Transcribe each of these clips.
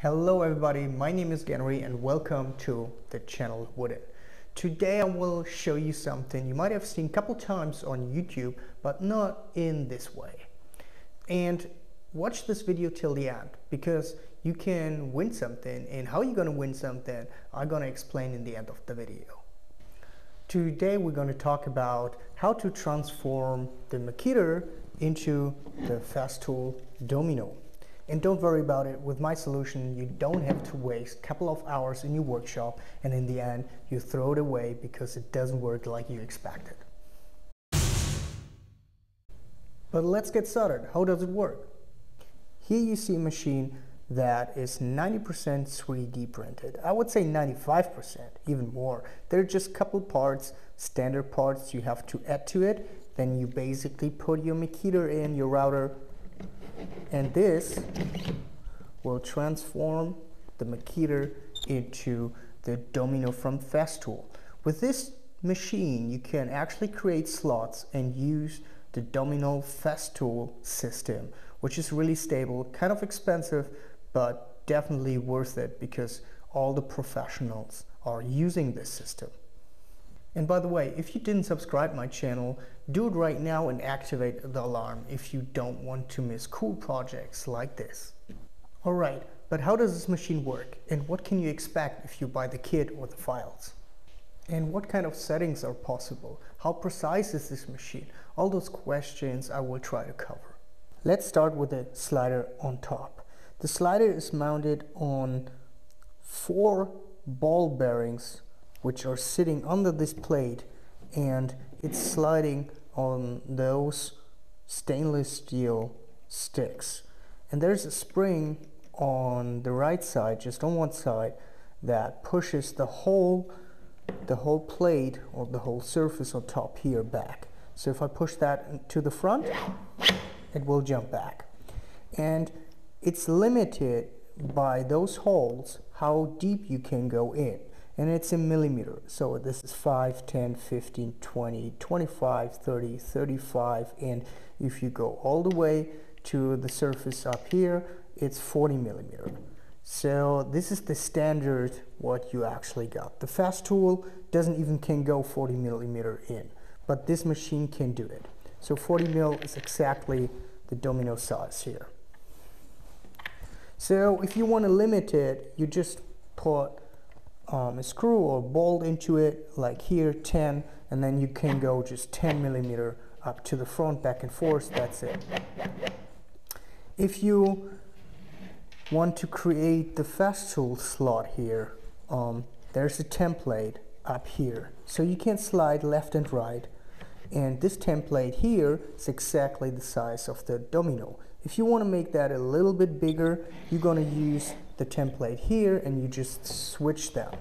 Hello everybody, my name is Gary and welcome to the channel Wooden. Today I will show you something you might have seen a couple times on YouTube, but not in this way. And watch this video till the end because you can win something, and how you're going to win something I'm going to explain in the end of the video. Today we're going to talk about how to transform the Makita into the Festool Domino. And don't worry about it, with my solution you don't have to waste a couple of hours in your workshop and in the end you throw it away because it doesn't work like you expected. But let's get started. How does it work? Here you see a machine that is 90% 3D printed. I would say 95%, even more. There are just a couple parts, standard parts you have to add to it. Then you basically put your Makita in, your router, and this will transform the Makita into the Domino from Festool. With this machine you can actually create slots and use the Domino Festool system, which is really stable, kind of expensive, but definitely worth it because all the professionals are using this system. And by the way, if you didn't subscribe my channel, do it right now and activate the alarm if you don't want to miss cool projects like this. Alright, but how does this machine work and what can you expect if you buy the kit or the files? And what kind of settings are possible? How precise is this machine? All those questions I will try to cover. Let's start with the slider on top. The slider is mounted on 4 ball bearings which are sitting under this plate, and it's sliding on those stainless steel sticks. And there's a spring on the right side, just on one side, that pushes the whole plate or the whole surface on top here back. So if I push that to the front, it will jump back. And it's limited by those holes how deep you can go in. And it's in millimeter, so this is 5, 10, 15, 20, 25, 30, 35, and if you go all the way to the surface up here, it's 40 millimeter. So this is the standard what you actually got. The Festool doesn't even can go 40 millimeter in, but this machine can do it. So 40 mil is exactly the Domino size here. So if you want to limit it, you just put a screw or bolt into it, like here 10, and then you can go just 10 millimeter up to the front, back and forth. That's it. If you want to create the Festool slot here, there's a template up here, so you can slide left and right, and this template here is exactly the size of the Domino. If you want to make that a little bit bigger, you're going to use the template here and you just switch them.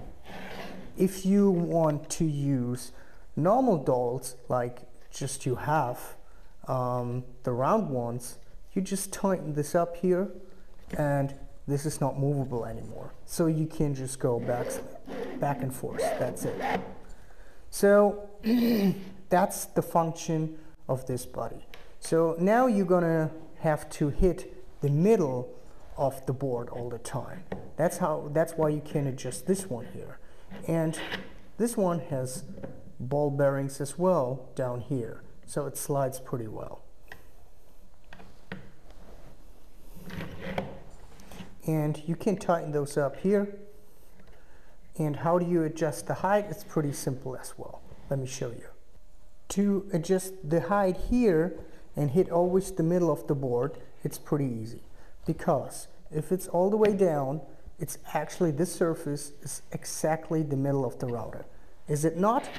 If you want to use normal dolls, like just you have the round ones, you just tighten this up here and this is not movable anymore. So you can just go back and forth. That's it. So that's the function of this body. So now you're gonna have to hit the middle of the board all the time. That's why you can adjust this one here. And this one has ball bearings as well down here, so it slides pretty well. And you can tighten those up here. And how do you adjust the height? It's pretty simple as well. Let me show you. To adjust the height here and hit always the middle of the board, it's pretty easy, because if it's all the way down, it's actually, this surface is exactly the middle of the router. Is it not?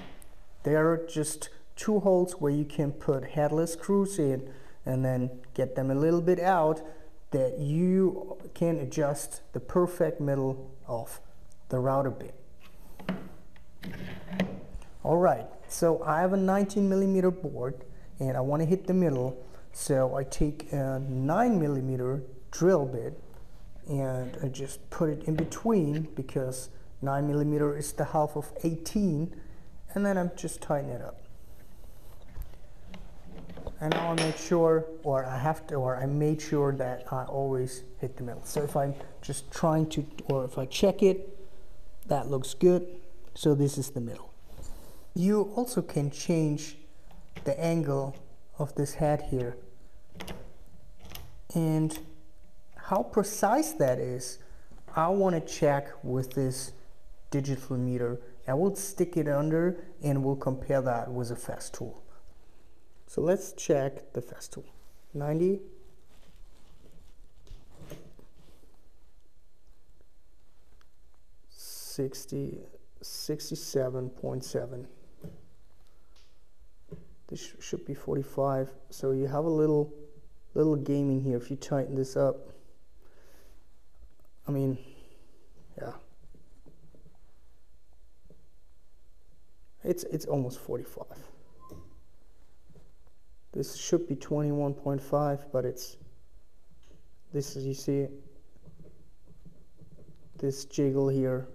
There are just 2 holes where you can put headless screws in and then get them a little bit out, that you can adjust the perfect middle of the router bit. Alright, so I have a 19 millimeter board and I want to hit the middle, so I take a 9 millimeter drill bit and I just put it in between, because 9 millimeter is the half of 18, and then I'm just tightening it up. And now I make sure, or I made sure that I always hit the middle. So if I'm just trying to, or if I check it, that looks good. So this is the middle. You also can change the angle of this head here. And how precise that is, I want to check with this digital meter. I will stick it under and we'll compare that with a Festool. So let's check the Festool. 90. 67.7. This should be 45. So you have a little gaming here if you tighten this up. I mean, yeah. It's almost 45. This should be 21.5, but this is, you see, this jiggle here.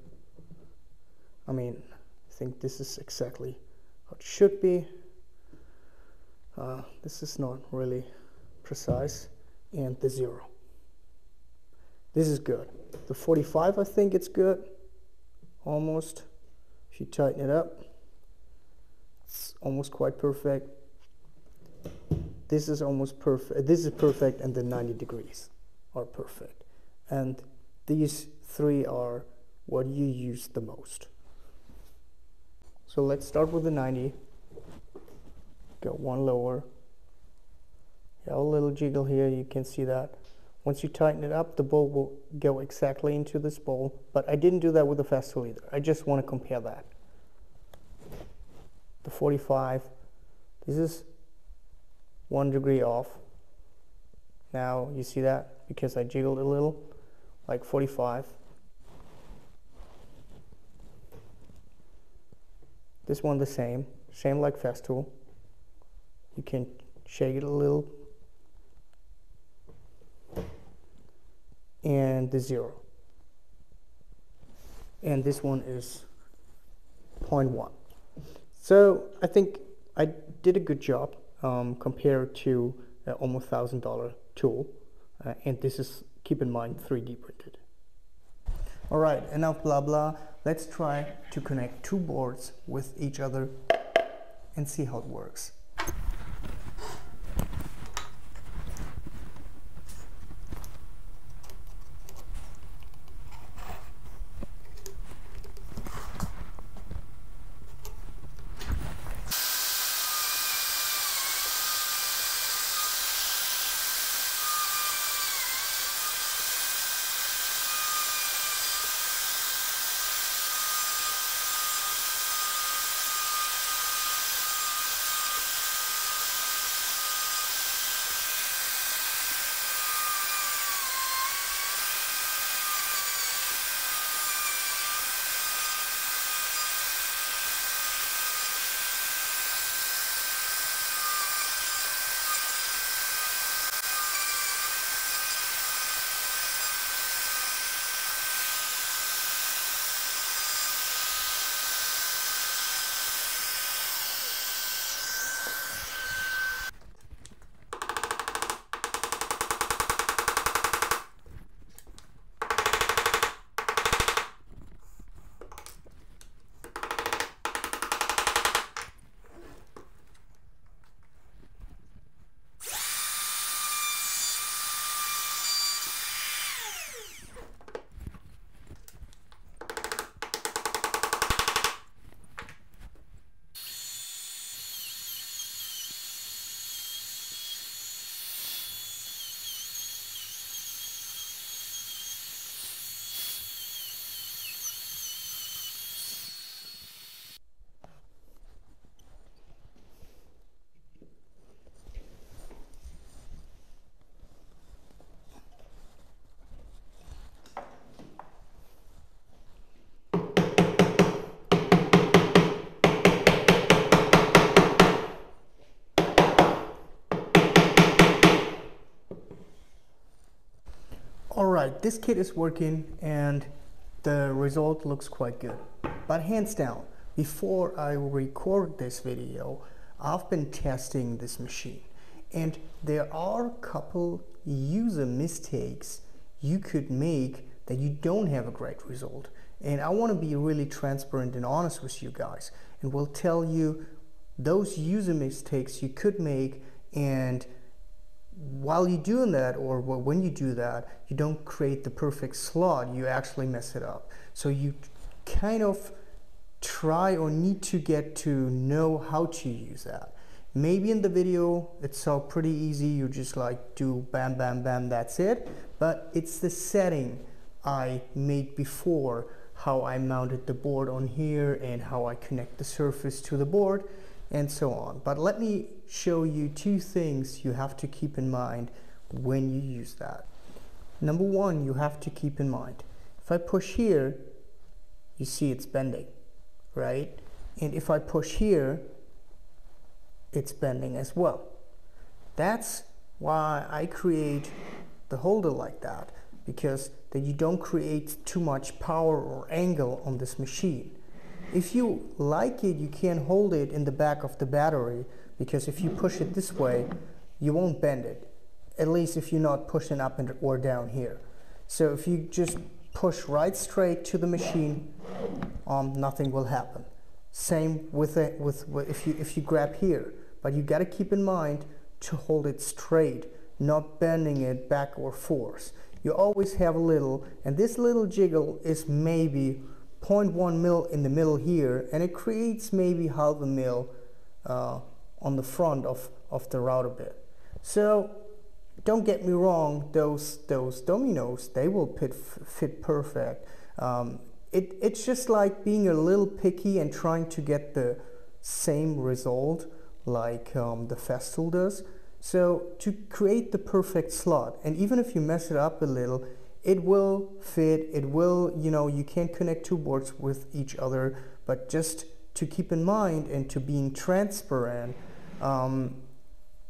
I mean, I think this is exactly what it should be. This is not really precise. And the 0. This is good. The 45, I think it's good. Almost. If you tighten it up, it's almost quite perfect. This is almost perfect. This is perfect, and the 90 degrees are perfect. And these 3 are what you use the most. So let's start with the 90. Go one lower. You have a little jiggle here, you can see that. Once you tighten it up, the ball will go exactly into this bowl. But I didn't do that with the Festool either. I just want to compare that. The 45, this is 1 degree off. Now you see that because I jiggled a little, like 45. This one the same like Festool. You can shake it a little. And the 0. And this one is 0.1. So I think I did a good job compared to an almost $1,000 tool. And this is, keep in mind, 3D printed. All right, enough blah blah. Let's try to connect 2 boards with each other and see how it works. Alright, this kit is working and the result looks quite good. But hands down, before I record this video, I've been testing this machine. And there are a couple user mistakes you could make that you don't have a great result. And I want to be really transparent and honest with you guys, and will tell you those user mistakes you could make, and while you're doing that, or when you do that, you don't create the perfect slot, you actually mess it up. So you kind of try or need to get to know how to use that. Maybe in the video it's so pretty easy, you just like do bam bam bam, that's it, but it's the setting I made before, how I mounted the board on here and how I connect the surface to the board and so on. But let me show you two things you have to keep in mind when you use that. Number one, you have to keep in mind, if I push here, you see it's bending, right? And if I push here, it's bending as well. That's why I create the holder like that, because that you don't create too much power or angle on this machine. If you like it, you can hold it in the back of the battery, because if you push it this way, you won't bend it, at least if you're not pushing up and or down here. So if you just push right straight to the machine, nothing will happen. Same with it, if you grab here, but you got to keep in mind to hold it straight, not bending it back or forth. You always have a little, and this little jiggle is maybe 0.1 mil in the middle here, and it creates maybe half a mil on the front of the router bit. So don't get me wrong, those dominoes, they will fit perfect. It's just like being a little picky and trying to get the same result like the Festool does. So to create the perfect slot, and even if you mess it up a little, it will fit, it will, you can connect two boards with each other, but just to keep in mind and to being transparent,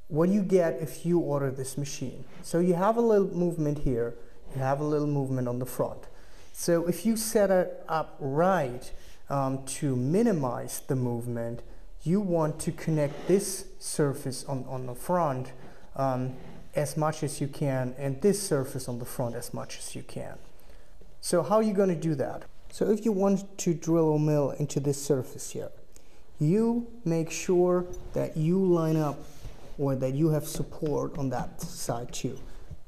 what you get if you order this machine. So you have a little movement here, you have a little movement on the front. So if you set it up right to minimize the movement, you want to connect this surface on the front as much as you can, and this surface on the front as much as you can. So how are you going to do that? So if you want to drill or mill into this surface here, you make sure that you line up, or that you have support on that side too.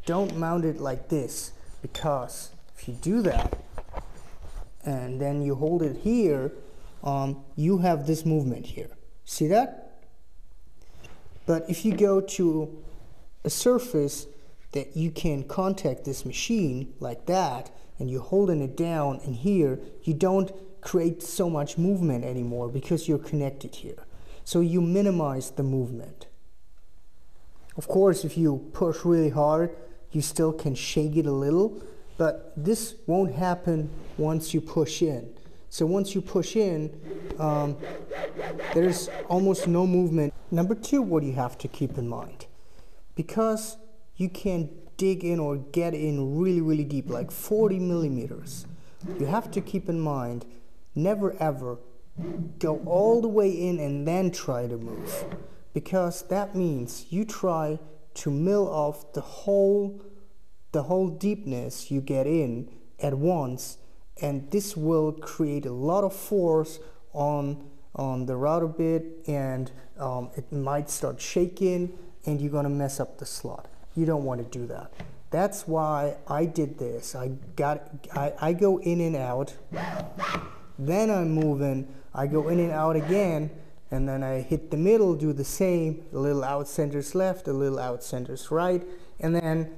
Don't mount it like this, because if you do that and then you hold it here, you have this movement here. See that? But if you go to a surface that you can contact this machine like that, and you're holding it down, and here you don't create so much movement anymore because you're connected here. So you minimize the movement. Of course, if you push really hard, you still can shake it a little, but this won't happen once you push in. So once you push in, there's almost no movement. Number two, what you have to keep in mind, because you can dig in or get in really, really deep, like 40 millimeters, you have to keep in mind, never ever go all the way in and then try to move, because that means you try to mill off the whole deepness you get in at once, and this will create a lot of force on the router bit, and it might start shaking, and you're gonna mess up the slot. You don't want to do that. That's why I did this. I go in and out, then I'm moving, I go in and out again, and then I hit the middle, do the same, a little out centers left, a little out centers right, and then,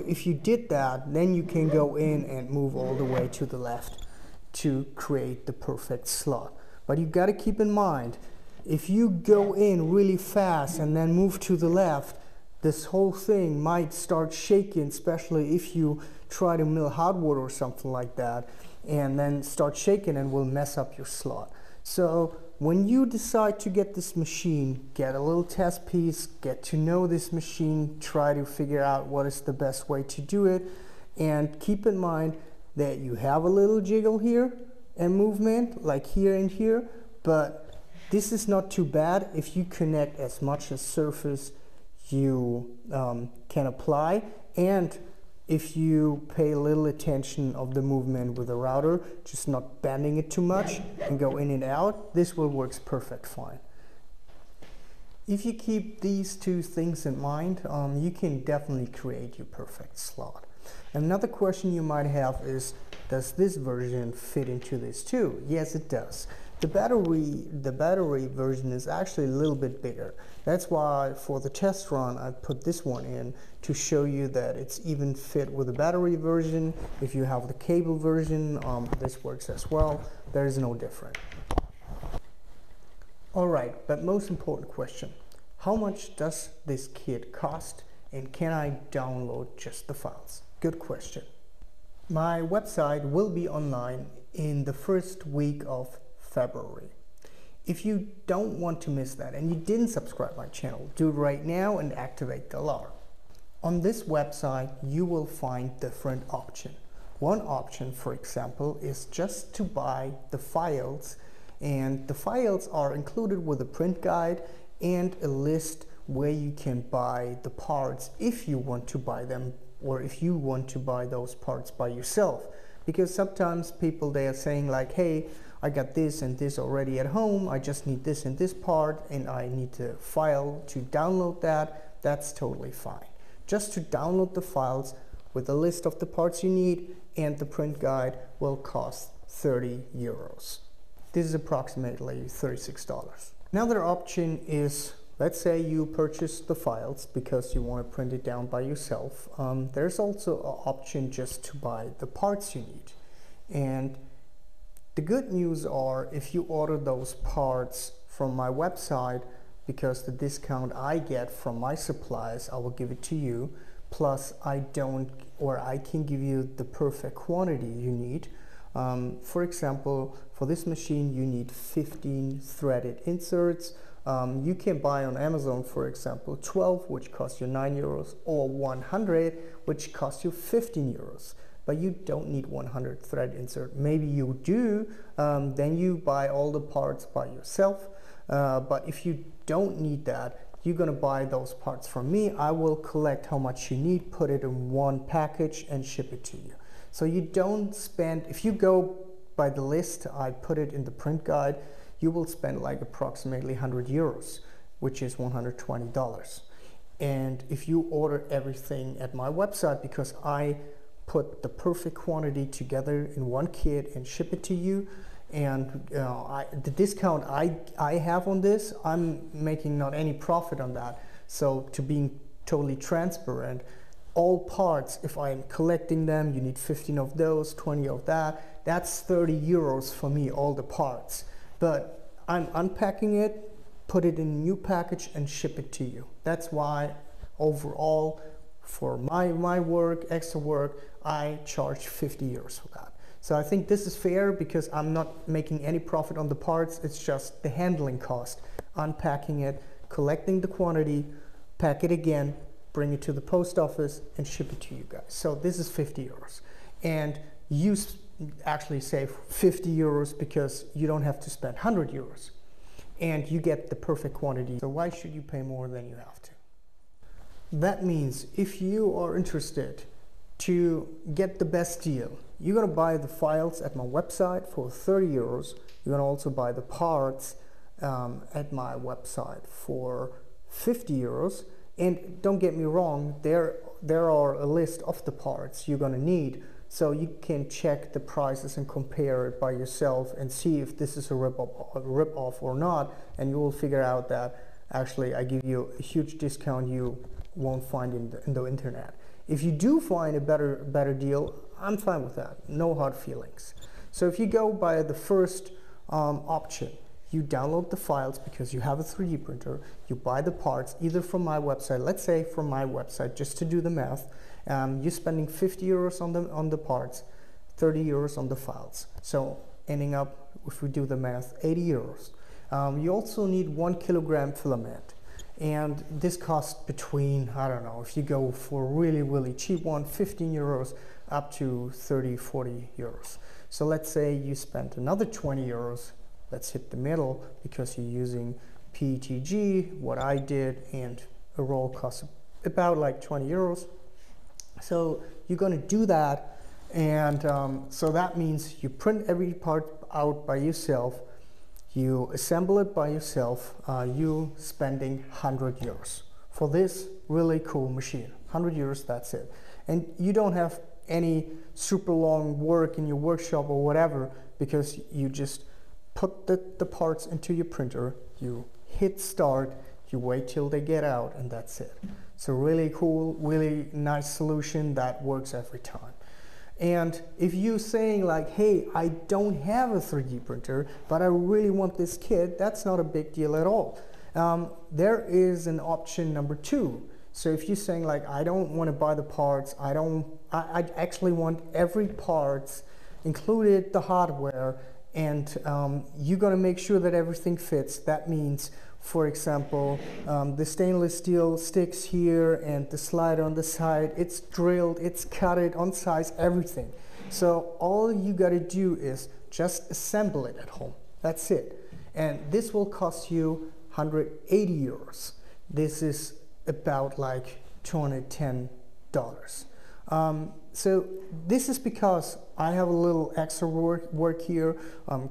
if you did that, then you can go in and move all the way to the left to create the perfect slot. But you got to keep in mind, if you go in really fast and then move to the left, this whole thing might start shaking, especially if you try to mill hardwood or something like that, and then start shaking and will mess up your slot. So when you decide to get this machine, get a little test piece, get to know this machine, try to figure out what is the best way to do it, and keep in mind that you have a little jiggle here and movement like here and here, but This is not too bad if you connect as much as surface you can apply, and if you pay a little attention of the movement with the router, just not bending it too much and go in and out, this will work perfect fine. If you keep these two things in mind, you can definitely create your perfect slot. Another question you might have is, does this version fit into this too? Yes, it does. The battery version is actually a little bit bigger. That's why for the test run I put this one in to show you that it's even fit with the battery version. If you have the cable version, this works as well. There is no difference. Alright, but most important question, how much does this kit cost, and can I download just the files? Good question. My website will be online in the first week of February. If you don't want to miss that and you didn't subscribe to my channel, do it right now and activate the alarm. On this website you will find different options. One option, for example, is just to buy the files, and the files are included with a print guide and a list where you can buy the parts if you want to buy them, or if you want to buy those parts by yourself. Because sometimes people, they are saying like, hey, I got this and this already at home, I just need this and this part, and I need the file to download that. That's totally fine. Just to download the files with a list of the parts you need and the print guide will cost 30 euros. This is approximately $36. Another option is, let's say you purchase the files because you want to print it down by yourself. There's also an option just to buy the parts you need. And the good news are, if you order those parts from my website, because the discount I get from my suppliers, I will give it to you. Plus I can give you the perfect quantity you need. For example, for this machine you need 15 threaded inserts. You can buy on Amazon, for example, 12, which costs you 9 euros, or 100, which costs you 15 euros. But you don't need 100 thread insert. Maybe you do, then you buy all the parts by yourself. But if you don't need that, you're gonna buy those parts from me. I will collect how much you need, put it in one package and ship it to you. So you don't spend, if you go by the list I put it in the print guide, you will spend like approximately 100 euros, which is $120. And if you order everything at my website, because I put the perfect quantity together in one kit and ship it to you, and the discount I have on this, I'm making not any profit on that. So to being totally transparent, all parts, if I'm collecting them, you need 15 of those, 20 of that, that's 30 euros for me, all the parts. But I'm unpacking it, put it in a new package and ship it to you. That's why overall for my work, extra work, I charge 50 euros for that. So I think this is fair because I'm not making any profit on the parts, it's just the handling cost. Unpacking it, collecting the quantity, pack it again, bring it to the post office and ship it to you guys. So this is 50 euros. And you actually save 50 euros because you don't have to spend 100 euros. And you get the perfect quantity. So why should you pay more than you have to? That means if you are interested to get the best deal, you're gonna buy the files at my website for 30 euros. You're gonna also buy the parts at my website for 50 euros. And don't get me wrong, there are a list of the parts you're gonna need, so you can check the prices and compare it by yourself and see if this is a rip-off or not, and you will figure out that actually I give you a huge discount you won't find in the internet. If you do find a better deal, I'm fine with that, no hard feelings. So if you go by the first option, you download the files because you have a 3D printer, you buy the parts either from my website, let's say from my website, just to do the math, you're spending 50 euros on the parts, 30 euros on the files. So ending up, if we do the math, 80 euros. You also need 1 kilogram filament. And this costs between, I don't know, if you go for a really cheap one, 15 euros up to 30, 40 euros. So let's say you spent another 20 euros let's hit the middle because you're using PETG, what I did, and a roll costs about like 20 euros. So you're going to do that, and so that means you print every part out by yourself, you assemble it by yourself, you spending 100 euros for this really cool machine. 100 euros, that's it. And you don't have any super long work in your workshop or whatever, because you just put the parts into your printer, you hit start, you wait till they get out, and that's it. So really cool, really nice solution that works every time. And if you're saying like, hey, I don't have a 3D printer, but I really want this kit, that's not a big deal at all. There is an option number 2. So if you're saying like, I don't want to buy the parts, I actually want every part, included the hardware, and you're going to make sure that everything fits. That means, for example, the stainless steel sticks here and the slider on the side, it's drilled, it's cutted on size, everything. So all you got to do is just assemble it at home. That's it. And this will cost you 180 euros. This is about like $210. So this is because I have a little extra work here,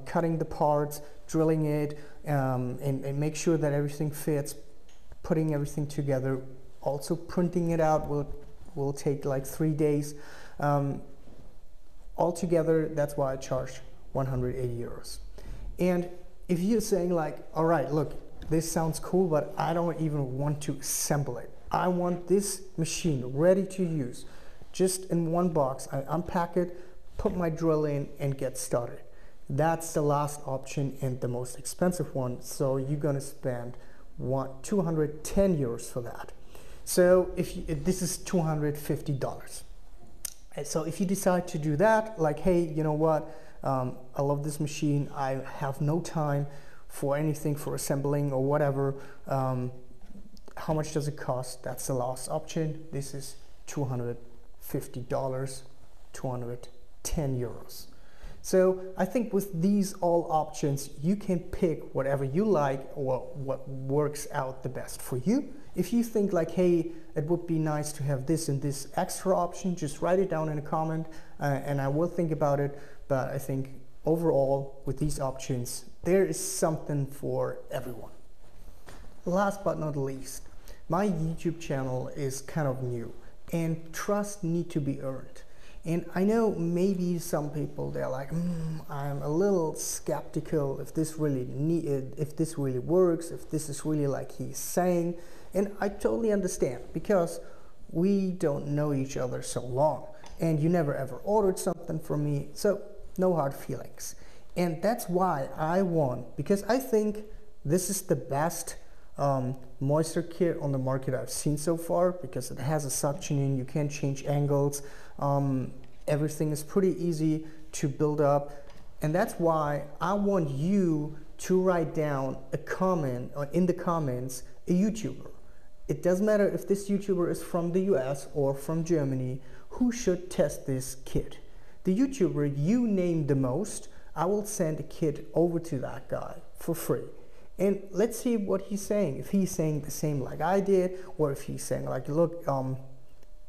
cutting the parts, drilling it, and make sure that everything fits, putting everything together. Also printing it out will take like 3 days. Altogether, that's why I charge 180 euros. And if you're saying like, all right, look, this sounds cool, but I don't even want to assemble it. I want this machine ready to use. Just in one box, I unpack it, put my drill in, and get started. That's the last option and the most expensive one. So you're gonna spend 210 euros for that. So this is $250. And so if you decide to do that, like, hey, you know what? I love this machine. I have no time for anything, for assembling or whatever. How much does it cost? That's the last option. This is $250, 210 euros. So I think with these all options, you can pick whatever you like or what works out the best for you. If you think like, hey, it would be nice to have this and this extra option, just write it down in a comment and I will think about it. But I think overall with these options, there is something for everyone. Last but not least, my YouTube channel is kind of new and trust need to be earned. And I know maybe some people, they're like, I'm a little skeptical if this really works, if this is really like he's saying. And I totally understand, because we don't know each other so long and you never ever ordered something from me, so no hard feelings. And that's why I want, because I think this is the best moisture kit on the market I've seen so far, because it has a suction in, you can change angles, everything is pretty easy to build up, and that's why I want you to write down a comment or in the comments a YouTuber. It doesn't matter if this YouTuber is from the US or from Germany, who should test this kit. The YouTuber you name the most, I will send a kit over to that guy for free. And let's see what he's saying. If he's saying the same like I did, or if he's saying like, look,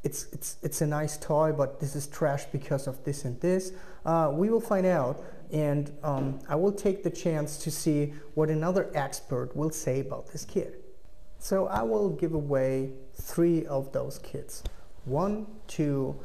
it's a nice toy, but this is trash because of this and this. We will find out, and I will take the chance to see what another expert will say about this kit. So I will give away 3 of those kits. 1 to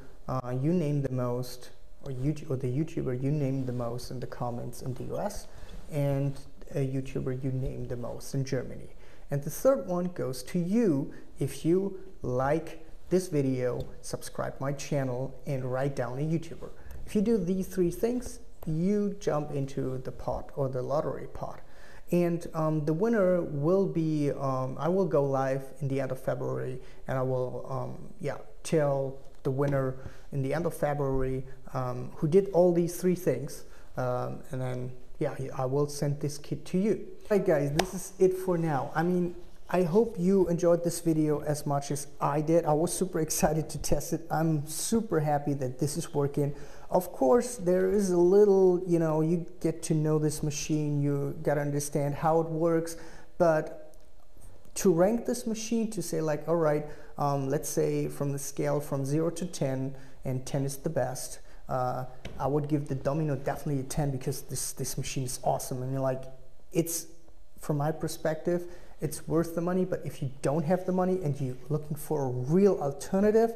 you name the most, or the YouTuber you name the most in the comments in the US, and a YouTuber you name the most in Germany. And the third one goes to you if you like this video, subscribe my channel, and write down a YouTuber. If you do these 3 things, you jump into the pot, or the lottery pot. And the winner will be, I will go live in the end of February, and I will tell the winner in the end of February who did all these 3 things, and then I will send this kit to you. Alright guys, this is it for now. I mean, I hope you enjoyed this video as much as I did. I was super excited to test it. I'm super happy that this is working. Of course, there is a little, you know, you get to know this machine, you gotta understand how it works, but to rank this machine, to say like, all right, let's say from the scale from 0 to 10, and 10 is the best, I would give the Domino definitely a 10 because this machine is awesome. I mean, like, it's, from my perspective, it's worth the money, but if you don't have the money and you're looking for a real alternative,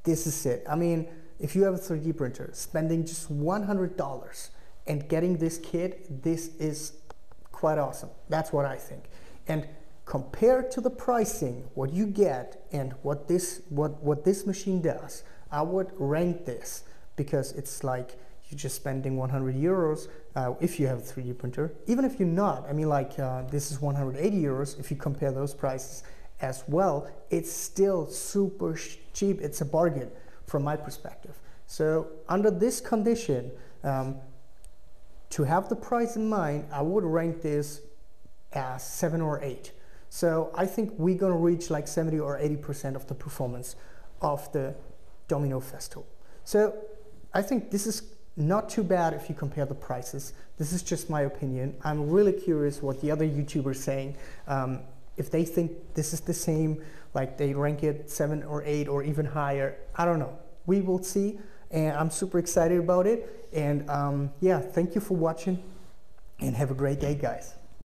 this is it. I mean, if you have a 3D printer, spending just $100 and getting this kit, this is quite awesome. That's what I think. And compared to the pricing, what you get and what this machine does, I would rank this, because it's like you're just spending 100 euros if you have a 3D printer. Even if you're not, I mean, like, this is 180 euros. If you compare those prices as well, it's still super cheap. It's a bargain from my perspective. So under this condition, to have the price in mind, I would rank this as 7 or 8. So I think we're gonna reach like 70 or 80% of the performance of the Domino Festool. So I think this is not too bad if you compare the prices. This is just my opinion. I'm really curious what the other YouTubers saying. If they think this is the same, like they rank it 7 or 8 or even higher, I don't know. We will see, and I'm super excited about it. And yeah, thank you for watching, and have a great day, guys.